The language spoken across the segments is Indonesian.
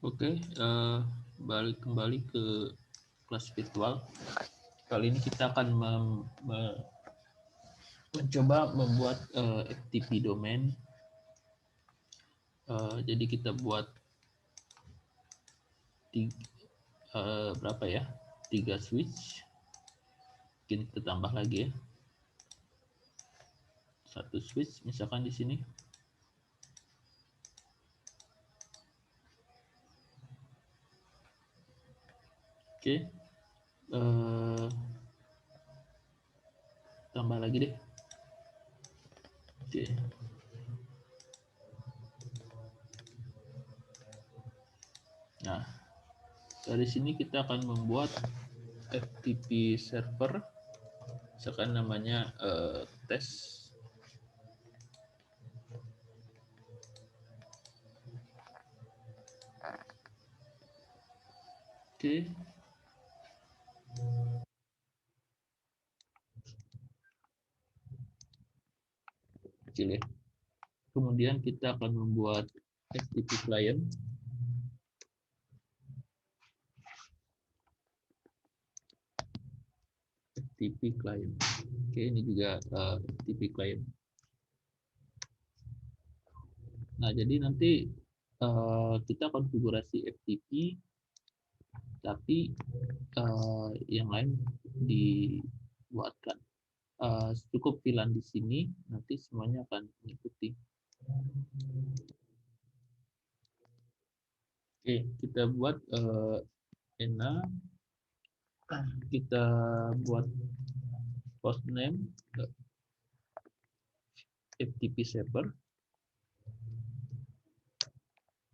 Oke, balik kembali ke kelas virtual. Kali ini kita akan mencoba membuat FTP domain. Jadi kita buat berapa ya? 3 switch. Mungkin kita tambah lagi ya. 1 switch misalkan di sini. Oke. Tambah lagi deh. Oke. Nah, dari sini kita akan membuat FTP server. Misalkan namanya tes. Oke. Kecil ya. Kemudian kita akan membuat FTP client. FTP client. Oke, ini juga FTP client. Nah, jadi nanti kita konfigurasi FTP, tapi yang lain dibuatkan. Cukup VLAN di sini, nanti semuanya akan mengikuti. Oke, kita buat ENA, kita buat hostname FTP server.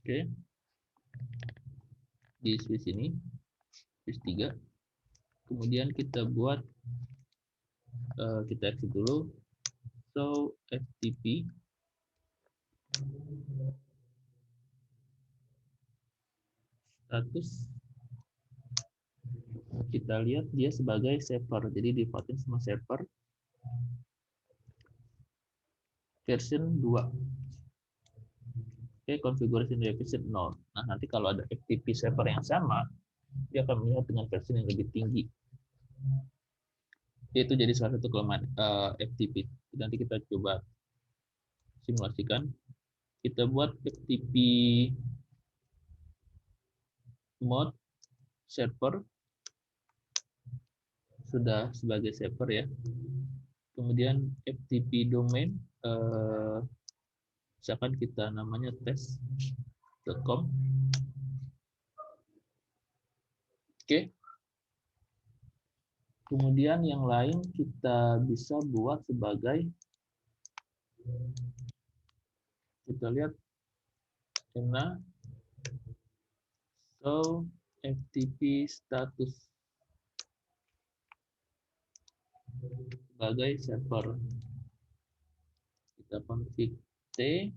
Oke, di switch ini, switch 3. Kemudian kita buat, kita exit dulu, so FTP status, kita lihat dia sebagai server, jadi defaultnya sama server version 2. Oke, konfigurasi version 0. Nah, nanti kalau ada FTP server yang sama, dia akan melihat dengan versi yang lebih tinggi. Itu jadi salah satu kelemahan FTP. Nanti kita coba simulasikan. Kita buat FTP mode server, sudah sebagai server ya. Kemudian FTP domain, misalkan kita namanya test.com. Oke. Kemudian yang lain kita bisa buat sebagai, kita lihat ENA so FTP status sebagai server. Kita config T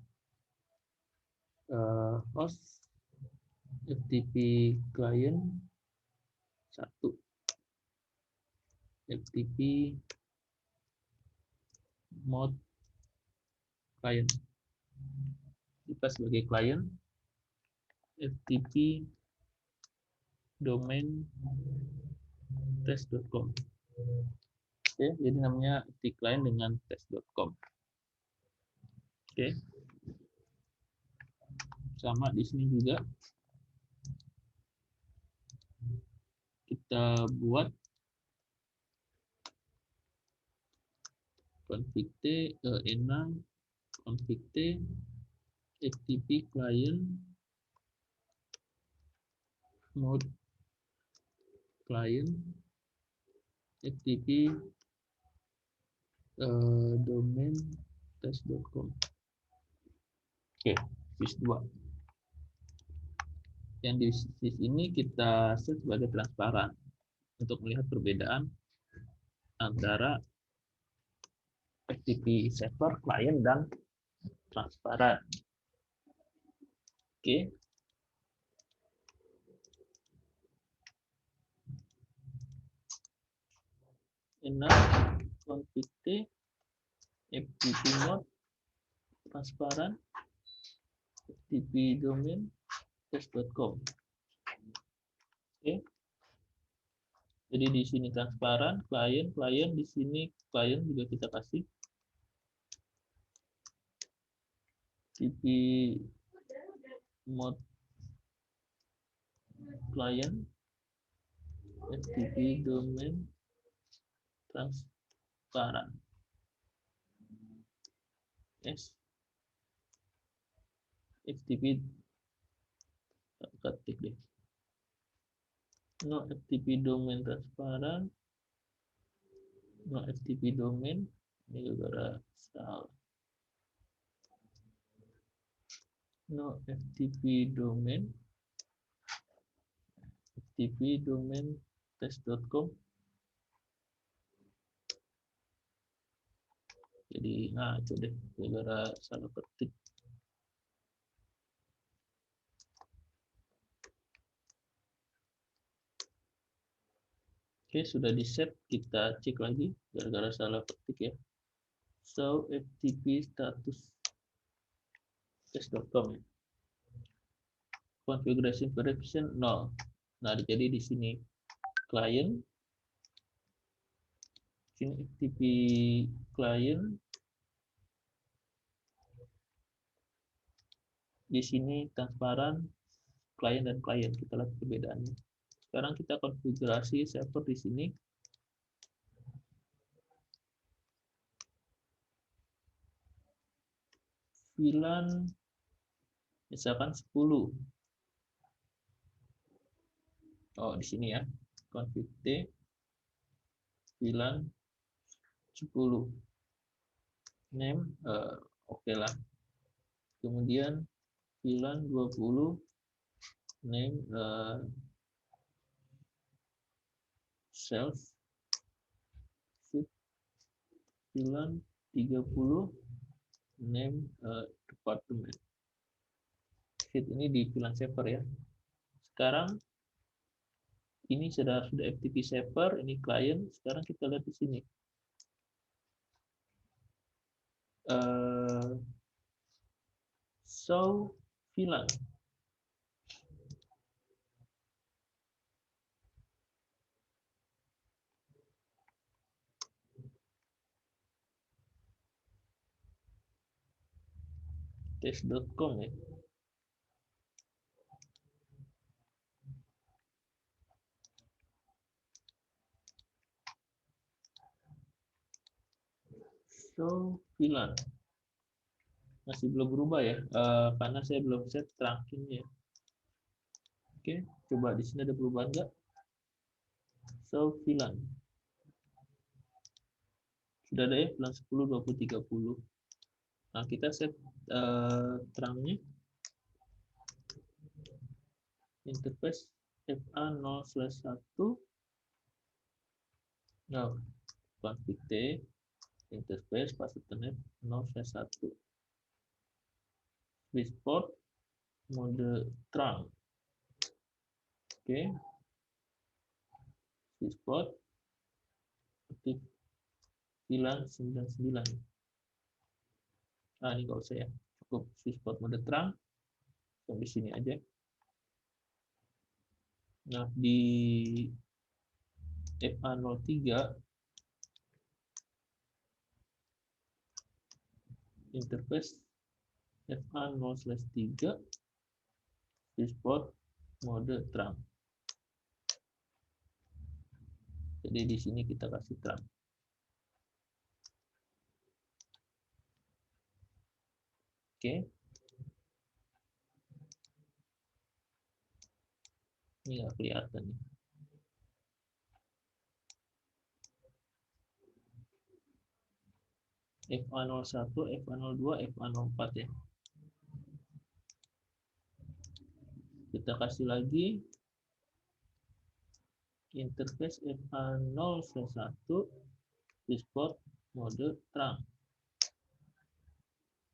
host FTP client 1, FTP mode client, kita sebagai client, FTP domain test.com. Oke, jadi namanya FTP client dengan test.com. Oke, sama di sini juga kita buat config T, ENA config T FTP client mode client FTP domain test.com. Oke, switch 2. Yang di switch ini kita set sebagai transparan untuk melihat perbedaan antara FTP server, client, dan transparan. Oke. ENA config T FTP mode transparan FTP domain test.com. Oke. Jadi di sini transparan, klien di sini klien juga kita kasih TP mode client, FTP domain transparan. Yes. FTP ketik deh. No FTP domain transparan. No FTP domain. Ini gara salah. No FTP domain. FTP domain test.com. Jadi ngaco deh gara salah ketik. Oke, sudah di set, kita cek lagi gara-gara salah ketik ya. So FTP status test.com ya. Configuration version 0. Nah, jadi di sini client, sini FTP client, di sini transparan client dan client. Kita lihat perbedaannya. Sekarang kita konfigurasi server di sini. VLAN misalkan 10. Oh, di sini ya. Config T VLAN 10. Name oke lah. Kemudian VLAN 20 name self shift VLAN 30 name department. Sheet ini di VLAN server ya. Sekarang ini sudah FTP server, ini client. Sekarang kita lihat di sini. Show VLAN. Test.com ya. Show VLAN. Masih belum berubah ya, karena saya belum set trunking-nya. Oke, coba di sini ada perubahan nggak? Show VLAN. Sudah ada ya, VLAN 10, 20, 30. Nah, kita set terangnya. Interface FA0/1. Nah, config T interface pas ethernet 0/1. Switchport mode terang. Oke. Switchport ketik VLAN 99. Nah, ini nggak usah ya. Cukup switchport mode terang. Sampai sini aja. Nah, di FA03 interface FA0/3 switchport mode terang. Jadi di sini kita kasih terang. Oke. Ini nggak kelihatan nih. FA01, FA02, FA04 ya. Kita kasih lagi interface FA0/1 switchport mode terang.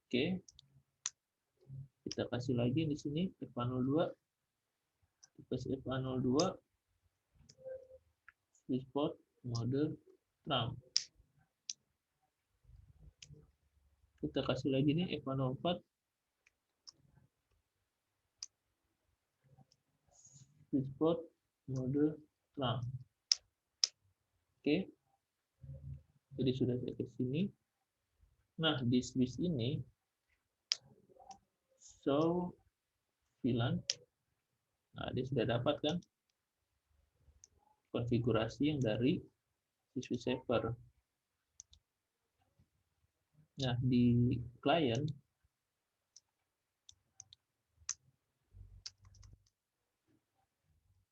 Oke. Kita kasih lagi di sini FA02 interface FA02 switchport mode terang. Kita kasih lagi nih FA04 switchboard mode terang. Oke, jadi sudah saya ke sini. Nah, di switch ini show VLAN. Nah, dia sudah dapat kan konfigurasi yang dari switch saver. Nah, di client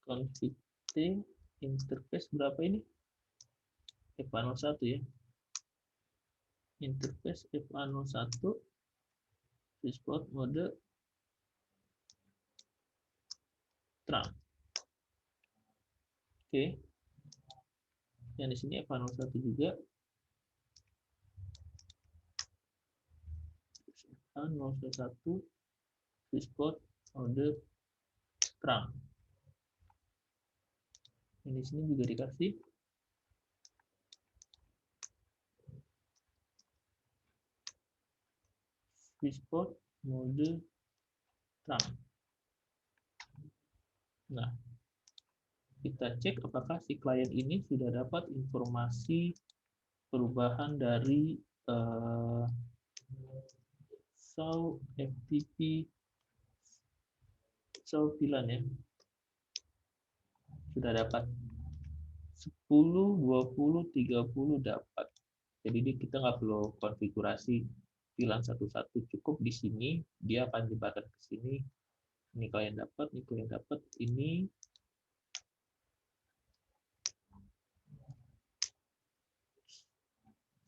config T interface berapa ini? FA01 ya. Interface FA01 switchboard mode terang. Oke. Yang di sini FA01 juga. FA01 switchboard mode terang. Yang di sini juga dikasih switchboard mode terang. Nah, kita cek apakah si klien ini sudah dapat informasi perubahan dari show FTP show VLAN ya. Sudah dapat 10, 20, 30 dapat. Jadi kita nggak perlu konfigurasi VLAN satu-satu, cukup di sini dia akan jebakan ke sini. Ini klien dapat, ini klien dapat, ini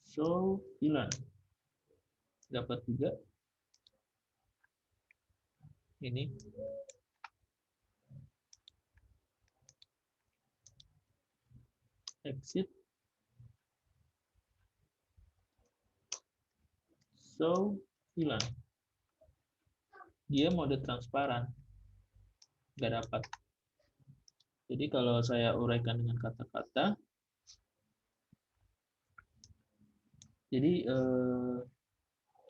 show VLAN dapat juga. Ini exit show VLAN. Dia mode transparan, nggak dapat. Jadi kalau saya uraikan dengan kata-kata, jadi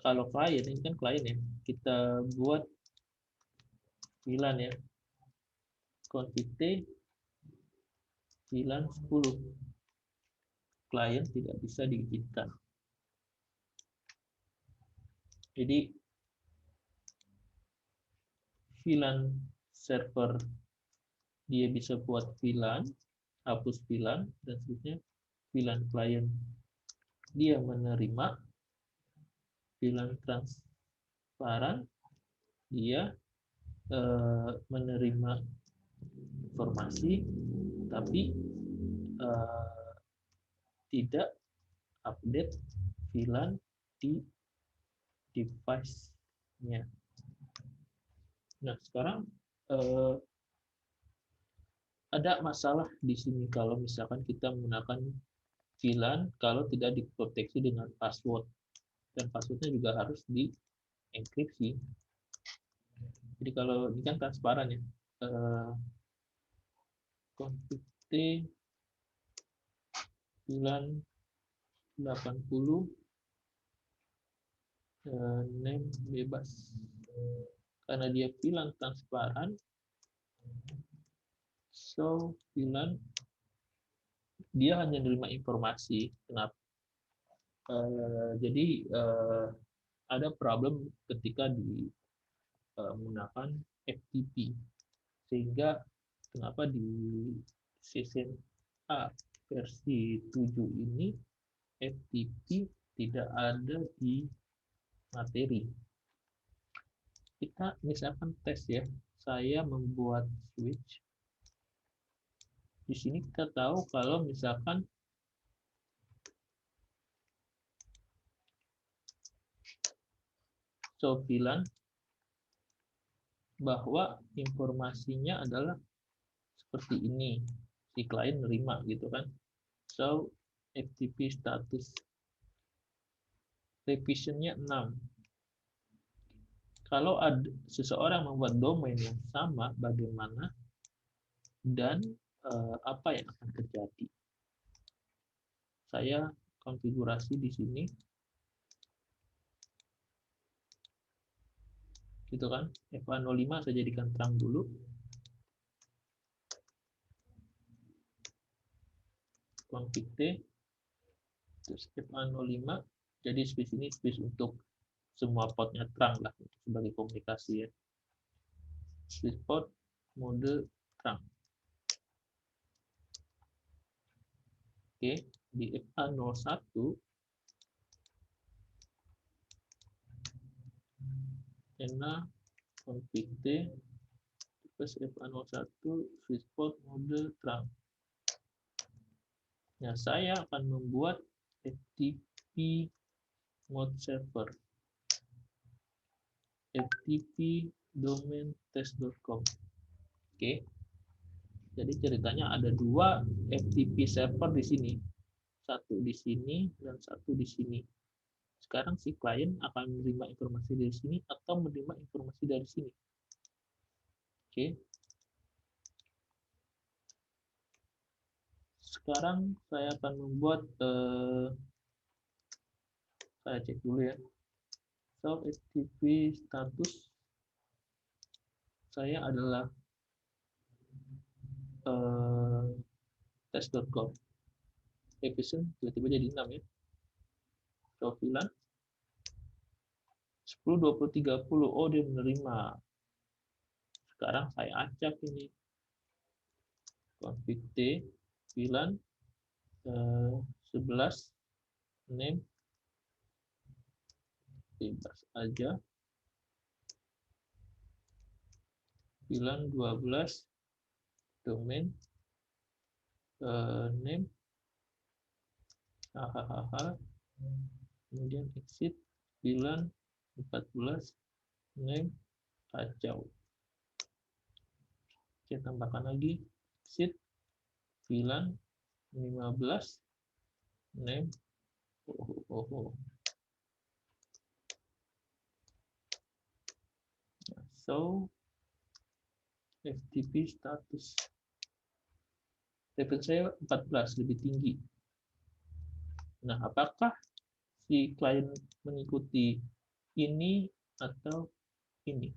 kalau klien, ini kan klien ya, kita buat VLAN ya, config T VLAN 10, klien tidak bisa diizinkan. Jadi VLAN server dia bisa buat VLAN, hapus VLAN, dan seterusnya. VLAN klien dia menerima VLAN transparan, dia menerima informasi tapi tidak update VLAN di device-nya. Nah, sekarang ada masalah di sini kalau misalkan kita menggunakan VLAN kalau tidak diproteksi dengan password, dan passwordnya juga harus dienkripsi. Jadi kalau ini kan transparan ya, config T VLAN 80 name bebas, karena dia VLAN transparan. So VLAN dia hanya menerima informasi. Kenapa? Jadi ada problem ketika menggunakan FTP, sehingga kenapa di season A versi 7 ini FTP tidak ada di materi. Kita misalkan tes ya, saya membuat switch. Di sini kita tahu kalau misalkan show VLAN bahwa informasinya adalah seperti ini, si klien nerima gitu kan. So FTP status revisionnya 6. Kalau ada seseorang membuat domain yang sama, bagaimana dan apa yang akan terjadi? Saya konfigurasi di sini, gitu kan. FA05 saya jadikan terang dulu. config T, terus FA05. Jadi space ini space untuk semua portnya terang lah sebagai komunikasi ya. Space port mode terang. Oke, di FA01 ENA config T terus FA01 switch port mode terang. Nah, saya akan membuat FTP mode server, FTP domain test.com. Oke. Jadi ceritanya ada dua FTP server di sini. Satu di sini dan satu di sini. Sekarang si klien akan menerima informasi dari sini atau menerima informasi dari sini. Oke. Sekarang saya akan membuat, saya cek dulu ya. So, FTP status saya adalah test.com. Efficient tiba-tiba jadi 6 ya. So, VLAN 10, 20, 30. Oh, dia menerima. Sekarang saya acak ini. Config T, VLAN 11, name, bebas aja. VLAN 12, domain, name, hahaha. Kemudian exit, VLAN 14, name, kacau. Kita tambahkan lagi exit, VLAN 15, name, So, FTP status. Level saya 14, lebih tinggi. Nah, apakah si klien mengikuti ini atau ini?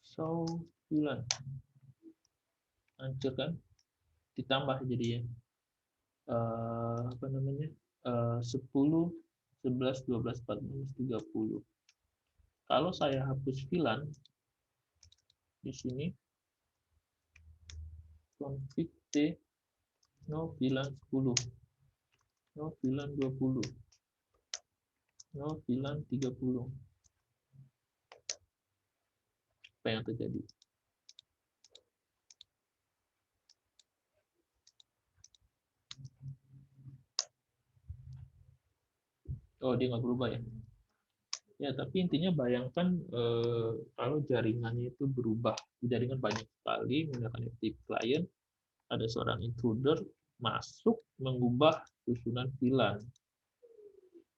So, VLAN. Hancur kan? Ditambah jadi ya. Apa namanya? 10, 11, 12, 14, 30. Kalau saya hapus VLAN di sini, config T, no VLAN 10, no VLAN 20, no VLAN 30. Apa yang terjadi? Oh, dia nggak berubah ya? Ya, tapi intinya bayangkan kalau jaringannya itu berubah. Jaringan banyak sekali menggunakan FTP client, ada seorang intruder masuk mengubah susunan VLAN.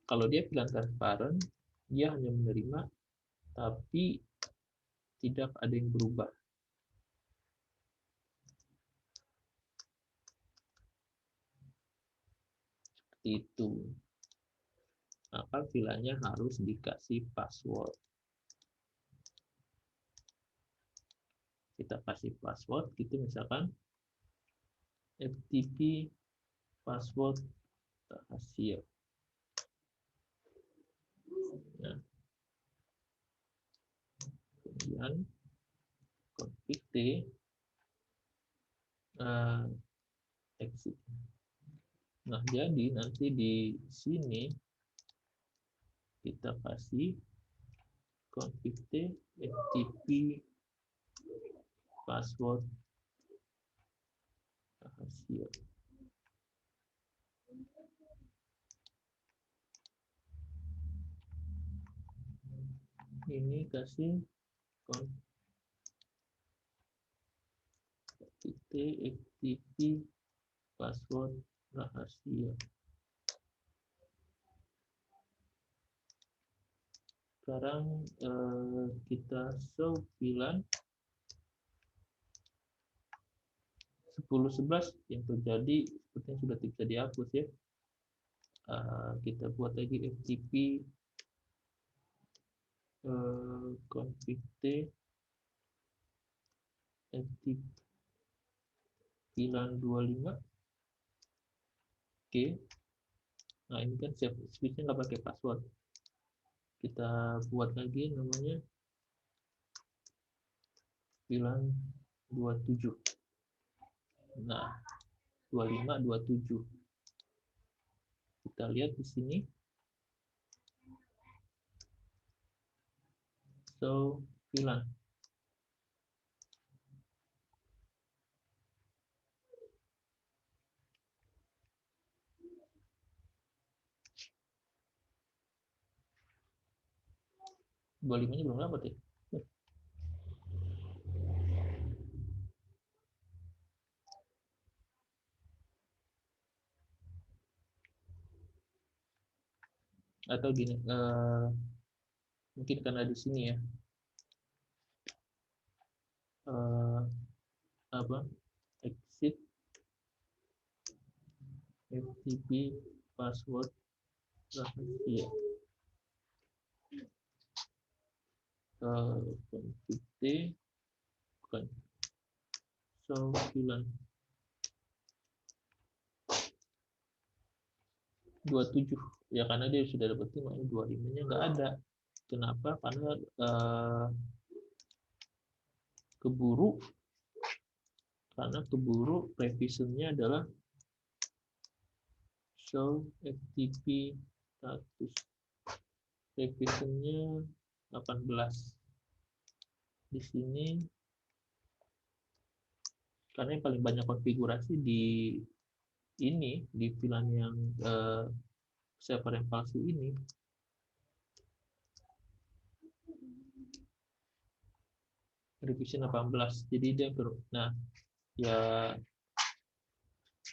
Kalau dia VLAN transparent, dia hanya menerima, tapi tidak ada yang berubah. Seperti itu. Maka VLAN-nya harus dikasih password. Kita kasih password, gitu misalkan FTP password rahasia. Nah, kemudian config T, exit. Nah, jadi nanti di sini kita kasih config T FTP password rahasia. Ini kasih config T FTP password rahasia. Sekarang kita show VLAN 10.11 yang terjadi seperti yang sudah bisa dihapus ya. Kita buat lagi FTP config T FTP VLAN 25. Oke. Nah, ini kan switchnya nggak pakai password. Kita buat lagi namanya VLAN 27. Nah, 25 27. Kita lihat di sini. So, VLAN. Dua limanya belum dapat ya. Atau gini, mungkin karena di sini ya, apa, exit FTP password rahasia konflik bukan, so VLAN 27 ya, karena dia sudah dapat 5, 25-nya nggak ada. Kenapa? Karena keburu revisionnya adalah show FTP status, revisionnya 18 di sini, karena yang paling banyak konfigurasi di ini, di VLAN yang server yang palsu ini. Revision 18, jadi dia nah ya,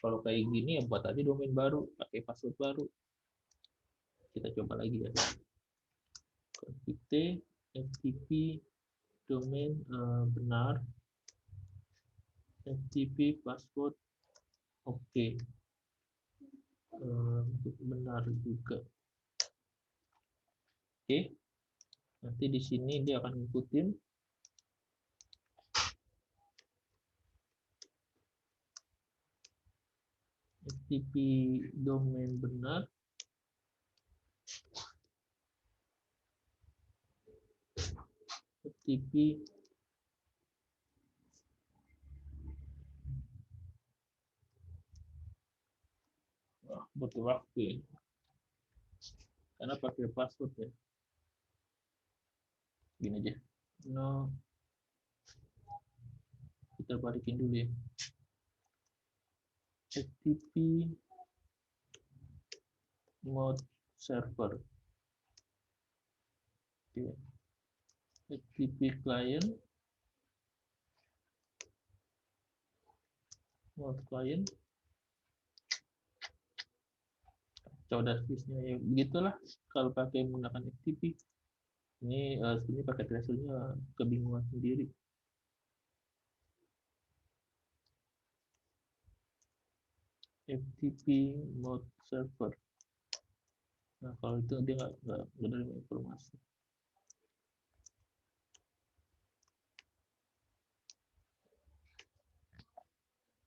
kalau kayak gini ya buat aja domain baru, pakai password baru. Kita coba lagi ya, config FTP domain benar, FTP password oke. Benar juga. Oke, nanti di sini dia akan ngikutin FTP domain benar, FTP butuh waktu ya, karena pakai password ya. Gini aja, no, kita balikin dulu ya, FTP mode server, oke. FTP client mode client, coba switchnya ya, begitulah kalau pakai menggunakan FTP. Ini sebenarnya pakai tracernya kebingungan sendiri. FTP mode server. Nah, kalau itu dia nggak menerima informasi.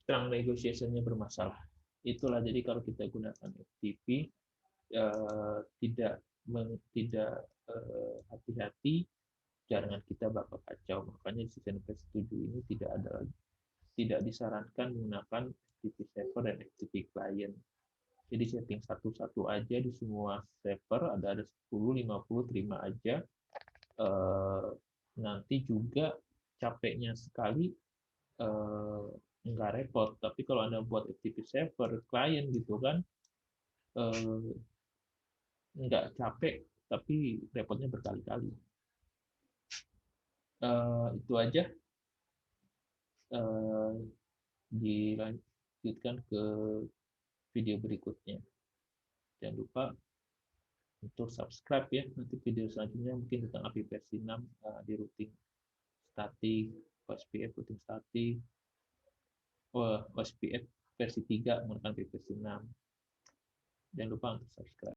Terang negotiationnya bermasalah. Itulah, jadi kalau kita gunakan FTP tidak hati-hati, jaringan kita bakal kacau. Makanya di SystemVest 7 ini tidak disarankan menggunakan FTP server dan FTP client. Jadi setting satu-satu aja di semua server, ada 10, 50, terima aja. Nanti juga capeknya sekali nggak repot. Tapi kalau Anda buat FTP server client gitu kan, nggak capek, tapi repotnya berkali-kali. Itu aja. Dilanjutkan ke video berikutnya. Jangan lupa untuk subscribe ya. Nanti video selanjutnya mungkin tentang API versi 6 di routing statik, OSPF routing statik, OSPF versi 3 menggunakan API versi 6. Jangan lupa untuk subscribe.